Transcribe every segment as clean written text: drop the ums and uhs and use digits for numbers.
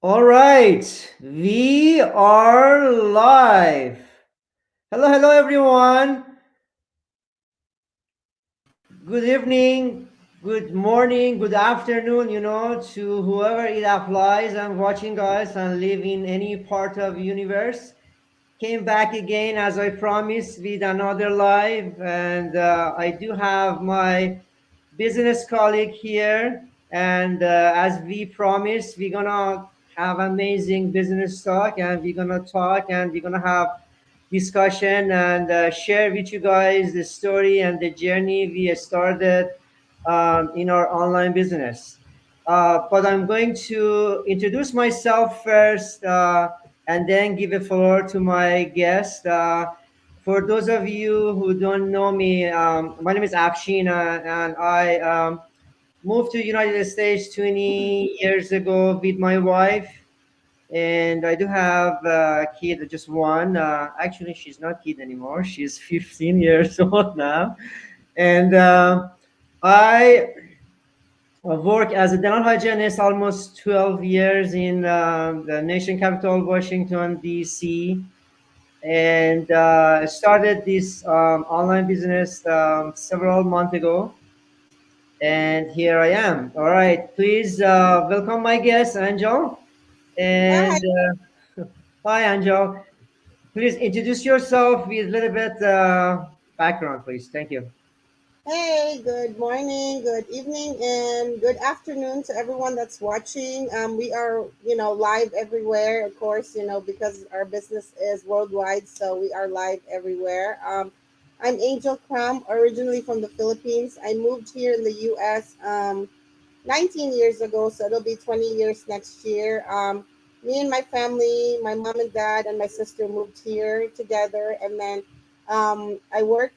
All right, we are live. Hello, hello, everyone. Good evening, good morning, good afternoon, to whoever it applies and watching us and live in any part of universe. Came back again as I promised with another live, and I do have my business colleague here. And as we promised, we're gonna have amazing business talk, and we're gonna talk, and we're gonna have discussion and share with you guys the story and the journey we started in our online business. But I'm going to introduce myself first and then give a floor to my guest. For those of you who don't know me, my name is Afshina, and I moved to United States 20 years ago with my wife, and I do have a kid, just one. Actually, she's not kid anymore. She's 15 years old now, and I work as a dental hygienist almost 12 years in the nation capital, Washington D.C. And started this online business several months ago, and here I am. All right, please welcome my guest, Angel. Hi. And hi, Angel. Please introduce yourself with a little bit background, please. Thank you. Hey, good morning, good evening, and good afternoon to everyone that's watching. We are, live everywhere, of course, because our business is worldwide, so we are live everywhere. I'm Angel Cram, originally from the Philippines. I moved here in the U.S. 19 years ago, so it'll be 20 years next year. Me and my family, my mom and dad, and my sister moved here together, and then I worked.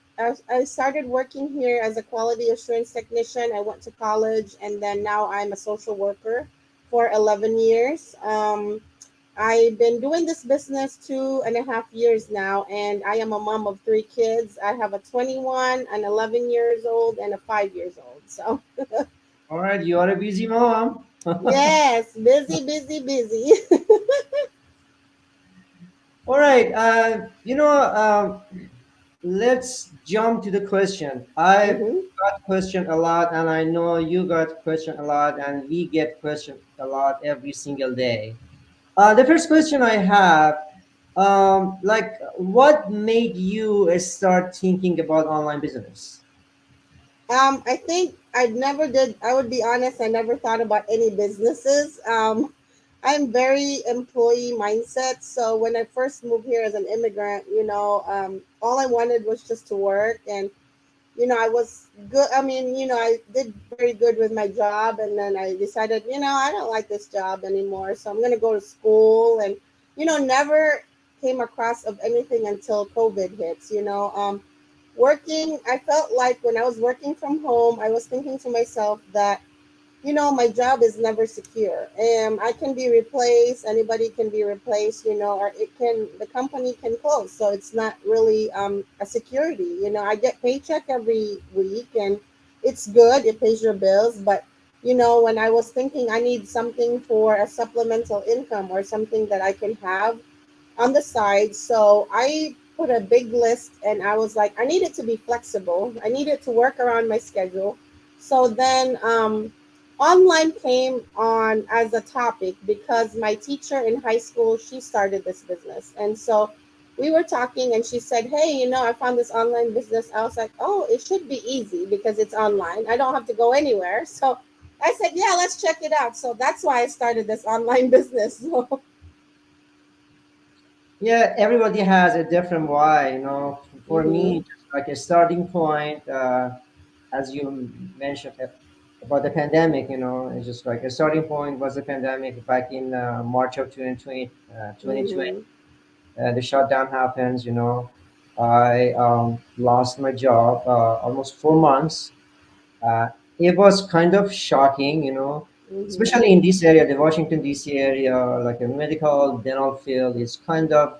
I started working here as a quality assurance technician. I went to college, and then now I'm a social worker for 11 years. I've been doing this business 2.5 years now, and I am a mom of three kids. I have a 21, an 11 years old, and a 5 years old. So All right, you are a busy mom. yes, busy, busy, busy. All right, let's jump to the question. I hmm got question a lot, and I know you got question a lot, and we get question a lot every single day. The first question I have, what made you start thinking about online business? I think I never did. I would be honest. I never thought about any businesses. I'm very employee mindset. So when I first moved here as an immigrant, all I wanted was just to work, and I was good. I mean, I did very good with my job, and then I decided, I don't like this job anymore, so I'm gonna go to school, and never came across of anything until COVID hits. Working, I felt like when I was working from home, I was thinking to myself that my job is never secure. I can be replaced, anybody can be replaced, or the company can close. So it's not really a security. I get paycheck every week, and it's good, it pays your bills. But, when I was thinking I need something for a supplemental income or something that I can have on the side. So I put a big list, and I was like, I need it to be flexible. I need it to work around my schedule. So then online came on as a topic because my teacher in high school, she started this business. And so we were talking, and she said, hey, I found this online business. I was like, oh, it should be easy because it's online. I don't have to go anywhere. So I said, yeah, let's check it out. So that's why I started this online business. So, Yeah, everybody has a different why. For me, mhm. just like a starting point, as you mentioned about the pandemic. It's just like a starting point was the pandemic back in March of 2020. 2020, Mm-hmm. the shutdown happens. I lost my job almost 4 months. Uh, it was kind of shocking, Mm-hmm. especially in this area, the Washington D.C. area, like a medical dental field is kind of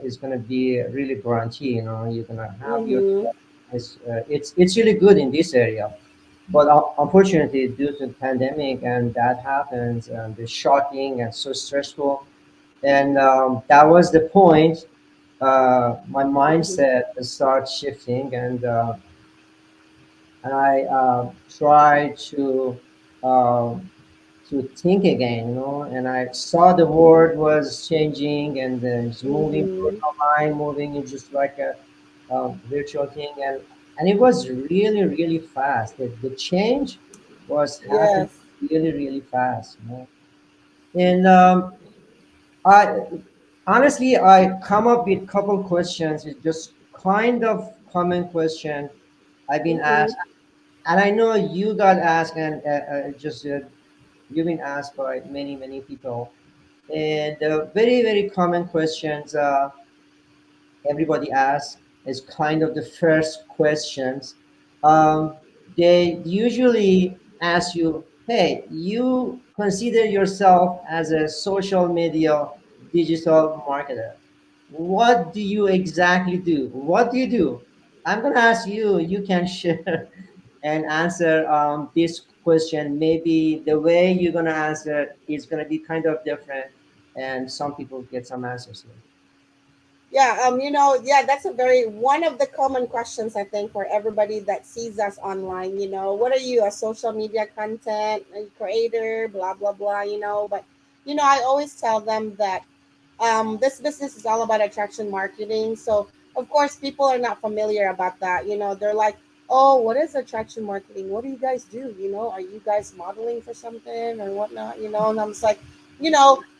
is going to be really guarantee. You're going to have your Mm-hmm. it's really good in this area. But unfortunately, due to the pandemic and that happens, it's shocking and so stressful. And that was the point. My Mhm. mindset started shifting, and I tried um to think again, and I saw the world was changing and it's moving to Mhm. online, moving in just like a virtual thing, and it was really, really fast. The change was happening Yes. really, really fast. And I honestly, I come up with couple questions. It's just kind of common question I've been Mhm. asked, and I know you got asked, and just you've been asked by many, many people. And very, very common questions everybody asks is kind of the first questions. Um, they usually ask you, hey, you consider yourself as a social media digital marketer. What do you exactly do? What do you do? I'm going to ask you, you can share and answer this question. Maybe the way you're going to answer is going to be kind of different, and some people get some answers here. Yeah, yeah, that's a very one of the common questions I think for everybody that sees us online. What are you, a social media content creator, blah blah blah. But I always tell them that this business is all about attraction marketing. So of course, people are not familiar about that. They're like, "Oh, what is attraction marketing? What do you guys do? Are you guys modeling for something or whatnot?" And I'm just like,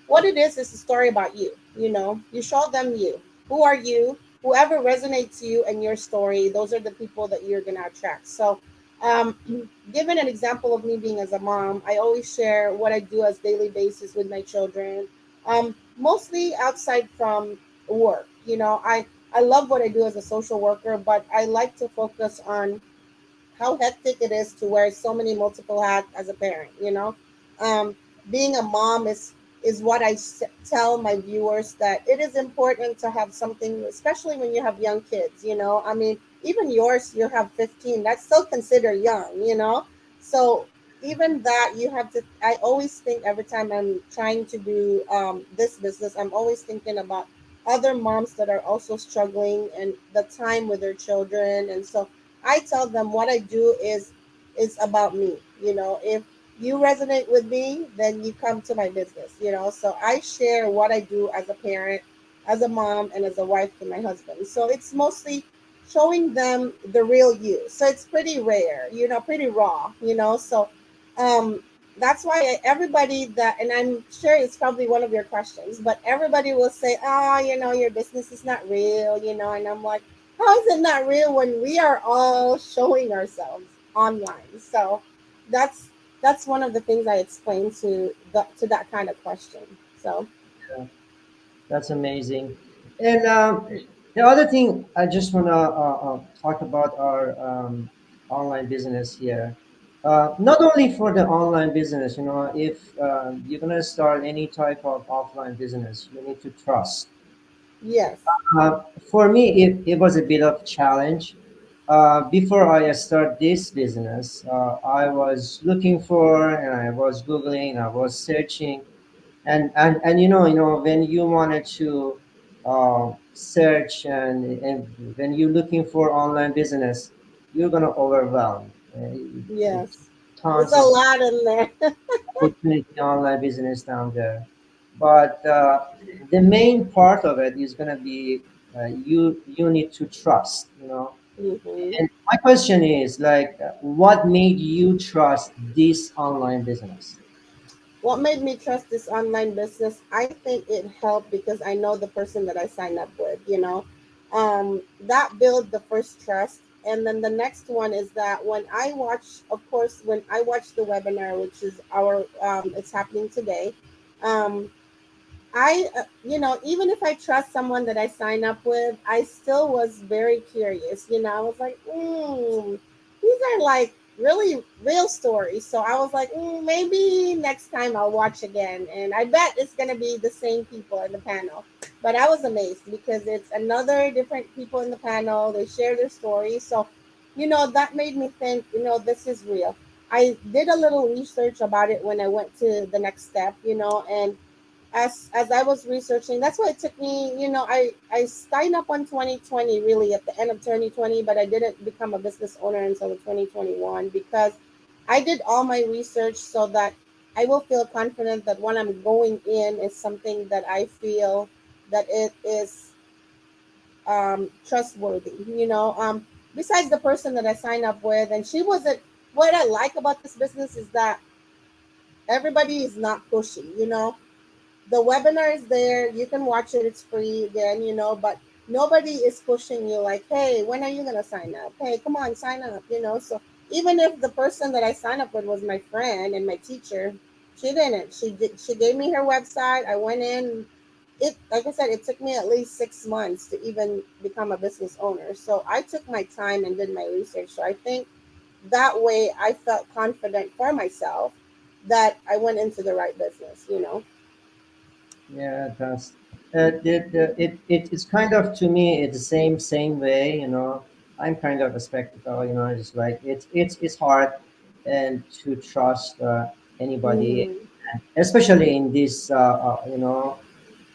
what it is a story about you. You show them you. Who are you? Whoever resonates you and your story, those are the people that you're gonna attract. So, um, given an example of me being as a mom, I always share what I do as daily basis with my children. Mostly outside from work. I love what I do as a social worker, but I like to focus on how hectic it is to wear so many multiple hats as a parent. Um, Being a mom is what tell my viewers that it is important to have something, especially when you have young kids. I mean, even yours, you have 15. That's still considered young. So even that you have to. I always think every time I'm trying to do this business, I'm always thinking about other moms that are also struggling and the time with their children, and so I tell them what I do is about me. If you resonate with me, then you come to my business. So I share what I do as a parent, as a mom, and as a wife to my husband. So it's mostly showing them the real you. So it's pretty rare, pretty raw. So um, that's why everybody that, and I'm sure it's probably one of your questions, but everybody will say, "Oh, your business is not real," and I'm like, how is it not real when we are all showing ourselves online? So that's that's one of the things I explain to that kind of question. So Yeah. That's amazing. And the other thing I just want to talk about our online business here. Not only for the online business, if you're going to start any type of offline business, you need to trust. yes, For me, it was a bit of challenge. Before I start this business, I was looking for, and I was Googling, I was searching, and when you wanted to search and when you're looking for online business, you're gonna overwhelm. It's yes, there's tons a of lot in there. opportunity online business down there, but the main part of it is gonna be you need to trust. hmm And my question is like, what made you trust this online business? What made me trust this online business? I think it helped because I know the person that I signed up with. That built the first trust. And then the next one is that when I watch, of course, when I watch the webinar, which is it's happening today. Um, even if I trust someone that I sign up with, I still was very curious. I was like, these are like really real stories. So I was like, maybe next time I'll watch again. And I bet it's going to be the same people in the panel. But I was amazed because it's another different people in the panel. They share their stories. So, that made me think, this is real. I did a little research about it when I went to the next step, and as I was researching, that's why it took me, I signed up on 2020, really at the end of 2020, but I didn't become a business owner until 2021 because I did all my research so that I will feel confident that when I'm going in is something that I feel that it is trustworthy. Besides the person that I signed up with, and she wasn't. What I like about this business is that everybody is not pushy. The webinar is there. You can watch it. It's free again. But nobody is pushing you like, hey, when are you gonna sign up? Hey, come on, sign up. So even if the person that I signed up with was my friend and my teacher, she didn't. She gave me her website. I went in. It, like I said, it took me at least 6 months to even become a business owner. So I took my time and did my research. So I think that way I felt confident for myself that I went into the right business. Yeah, that's it's kind of, to me, it's the same way. I'm kind of a spectacle. It's like it's hard and to trust anybody, Mm-hmm. especially in this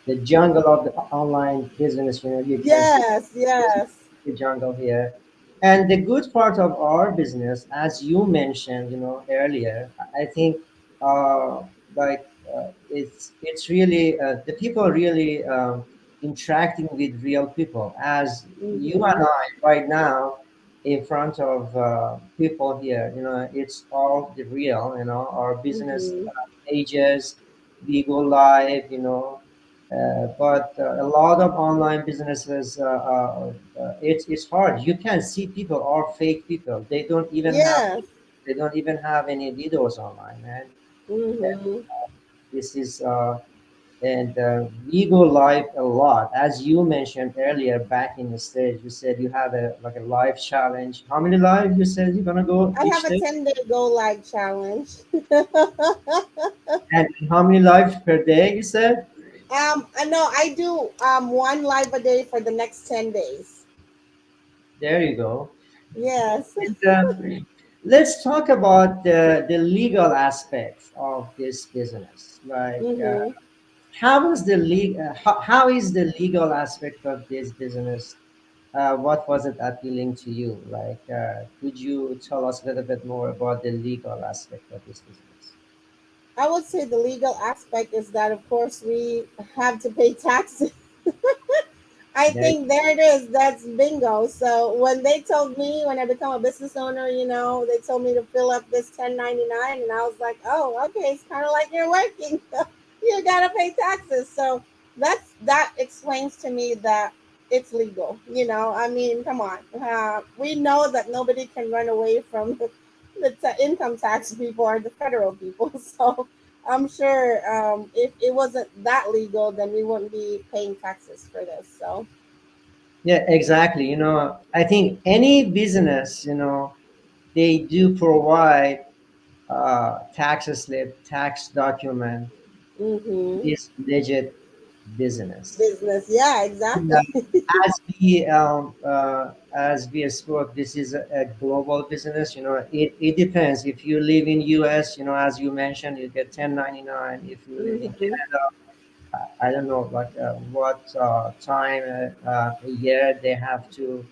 the jungle of the online business. You can see Yes, this yes. the jungle here. And the good part of our business, as you mentioned, earlier, I think, like, it's really the people really interacting with real people, as you and Mm-hmm. I right now in front of people here. It's all the real. Our business Mm-hmm. pages, we go live. But a lot of online businesses, it's hard. You can see people are fake people. Yes. They don't even have any videos online, man. And Mm-hmm. this is and we go live a lot, as you mentioned earlier. Back in the stage, you said you have a like a live challenge. How many live you said you're gonna go I have each a day? 10-day go live challenge. And how many lives per day you said? I know I do one live a day for the next 10 days. There you go. Yes. And let's talk about the legal aspects of this business. Like, Mm-hmm. how is the legal aspect of this business? What was it appealing to you? Like, could you tell us a little bit more about the legal aspect of this business? I would say the legal aspect is that, of course, we have to pay taxes. I There, think there it is. That's bingo. So when they told me when I become a business owner, they told me to fill up this 1099, and I was like, oh, okay, it's kind of like you're working. You gotta pay taxes. So that explains to me that it's legal. I mean, come on. We know that nobody can run away from the income tax people or the federal people. So I'm sure if it wasn't that legal, then we wouldn't be paying taxes for this. So. yeah, exactly. I think any business, they do provide tax slip, tax document. Mm-hmm. Is legit business. Business. Yeah, Yeah. exactly. As we spoke, this is a global business. It depends. If you live in US, as you mentioned, you get 1099. If you live in Mm-hmm. Canada, I don't know, like what time a year they have to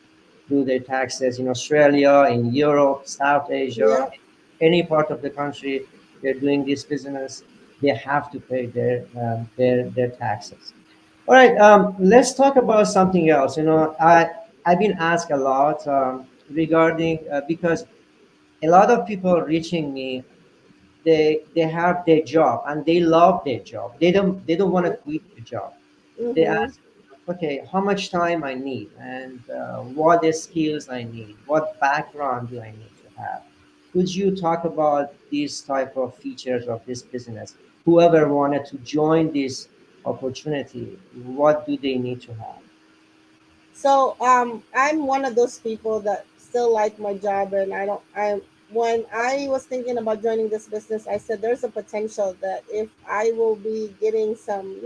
do their taxes. In Australia, in Europe, South Asia, Yep. any part of the country, they're doing this business. They have to pay their taxes. All right, let's talk about something else. I've been asked a lot regarding because a lot of people reaching me, they have their job and they love their job. They don't want to quit the job. They Mm-hmm. ask, okay, how much time I need, and what the skills I need, what background do I need to have. Could you talk about these type of features of this business? Whoever wanted to join this opportunity, what do they need to have? So I'm one of those people that still like my job, and I don't. I when I was thinking about joining this business, I said there's a potential that if I will be getting some,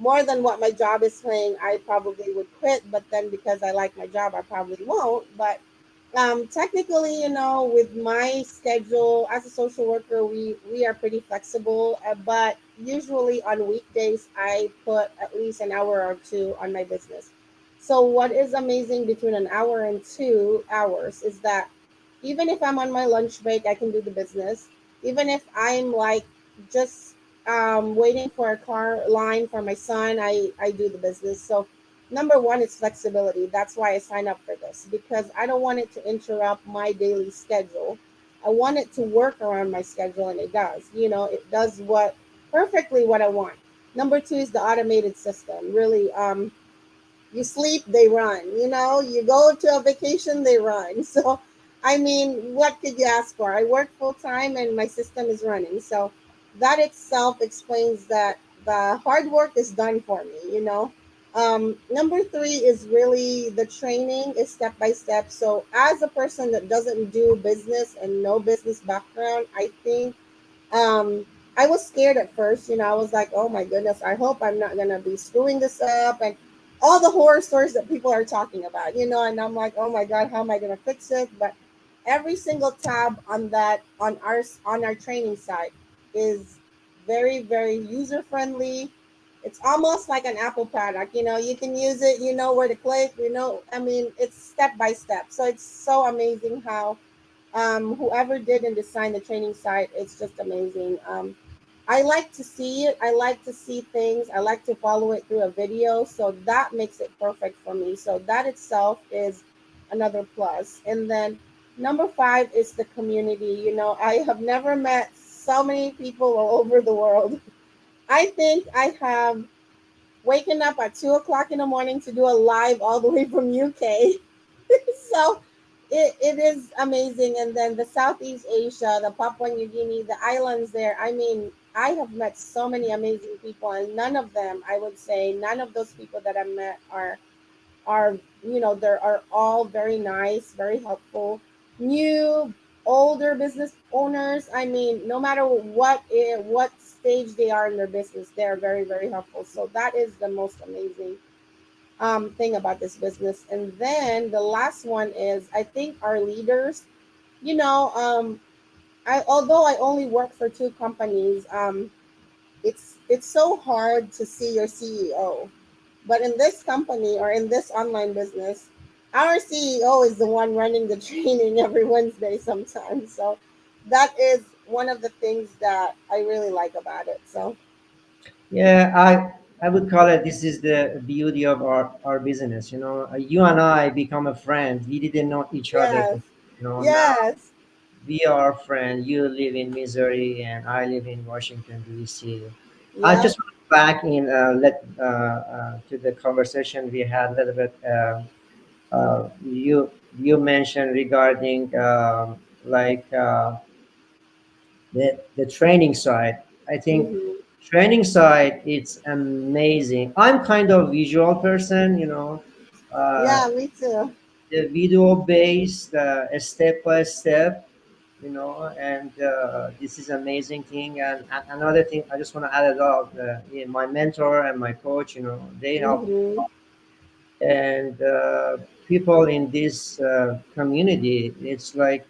more than what my job is paying, I probably would quit. But then because I like my job, I probably won't. But Technically, with my schedule as a social worker, we are pretty flexible. But usually on weekdays, I put at least an hour or two on my business. So what is amazing between an hour and 2 hours is that even if I'm on my lunch break, I can do the business. Even if I'm like just waiting for a car line for my son, I do the business. So number one is flexibility. That's why I signed up for this because I don't want it to interrupt my daily schedule. I want it to work around my schedule, and it does. It does perfectly what I want. Number two is the automated system. Really, you sleep, they run. You go to a vacation, they run. So, I mean, what could you ask for? I work full time, and my system is running. So, that itself explains that the hard work is done for me. Number three is really the training is step by step. So, as a person that doesn't do business and no business background, I think I was scared at first. I was like, oh my goodness, I hope I'm not going to be screwing this up. And all the horror stories that people are talking about. And I'm like, oh my God, how am I going to fix it? But every single tab on that, on our training site is very, very user friendly. It's almost like an Apple product. You can use it, you know where to click, I mean, it's step by step. So it's so amazing how whoever did and designed the training site, it's just amazing. I like to see it. I like to see things. I like to follow it through a video. So that makes it perfect for me. So that itself is another plus. And then number five is the community. I have never met so many people all over the world. I think I have waken up at 2 o'clock in the morning to do a live all the way from UK. So it is amazing. And then the Southeast Asia, the Papua New Guinea, the islands there. I mean, I have met so many amazing people, and none of them, I would say, none of those people that I've met are they are all very nice, very helpful. New, older business owners. I mean, no matter what stage they are in their business, they are very, very helpful. So that is the most amazing thing about this business. And then the last one is I think our leaders, you know, I although I only work for two companies, it's so hard to see your CEO. But in this company or in this online business, our CEO is the one running the training every Wednesday sometimes. So that is one of the things that I really like about it. So Yeah, I would call it, this is the beauty of our business. You and I become a friend. We didn't know each other. yes, Now yes, we are friends. You live in Missouri and I live in Washington D.C. I yep. just want to back in let to the conversation we had a little bit. You mentioned regarding like the training side. I think Hmm. training side, it's amazing. I'm kind of visual person. Uh, Yeah, me too. the video based, step by step. And this is amazing thing. And another thing I just want to add it up, yeah, my mentor and my coach, they help. Hmm. And people in this community, it's like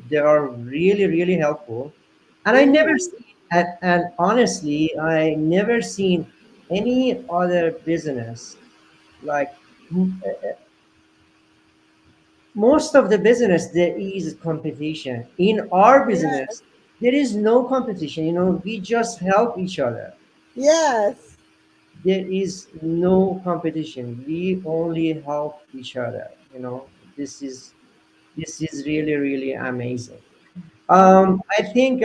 they are really, really helpful. And I never Hmm. seen, and honestly, I never seen any other business like, most of the business there is competition. In our Yeah. business there is no competition. We just help each other. Yes. There is no competition. We only help each other. This is this is really, really amazing. I think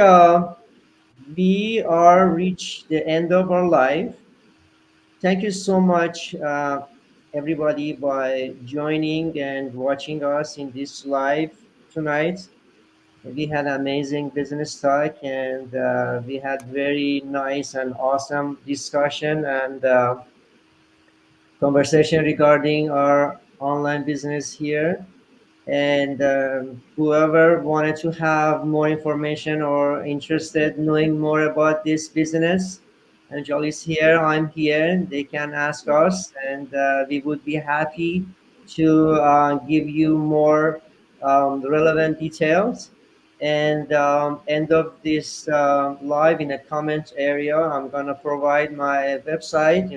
we are reached the end of our life. Thank you so much, everybody, by joining and watching us in this live tonight. We had amazing business talk, and we had very nice and awesome discussion and conversation regarding our online business here. And whoever wanted to have more information or interested knowing more about this business, Angel is here, I'm here, they can ask us, and we would be happy to give you more. relevant details. And end of this live in the comments area, I'm gonna provide my website.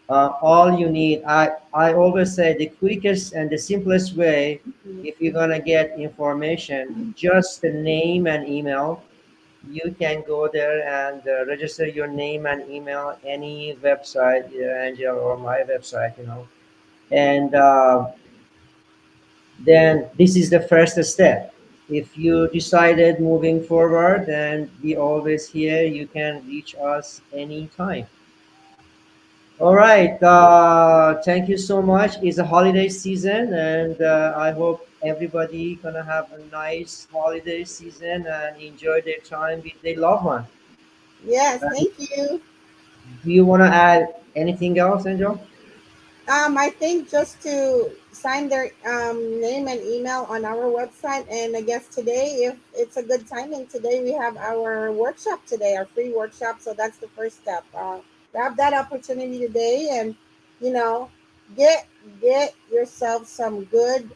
All you need, I always say the quickest and the simplest way, Mhm. if you're gonna get information, just the name and email. You can go there and register your name and email any website, either Angel or my website. And then this is the first step. If you decided moving forward, then we always here. You can reach us anytime. All right. Thank you so much. It's a holiday season, and I hope everybody gonna have a nice holiday season and enjoy their time with their loved one. Yes, And thank you. do you want to add anything else, Angel? I think just to sign their name and email on our website. And I guess today, if it's a good timing, today we have our workshop today, our free workshop. So that's the first step. Grab that opportunity today, and you know, get get yourself some good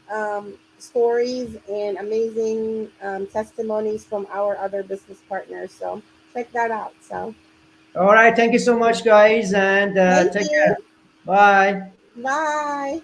stories and amazing testimonies from our other business partners. So check that out. So All right. Thank you so much, guys, and thank take you. care. Bye. Bye.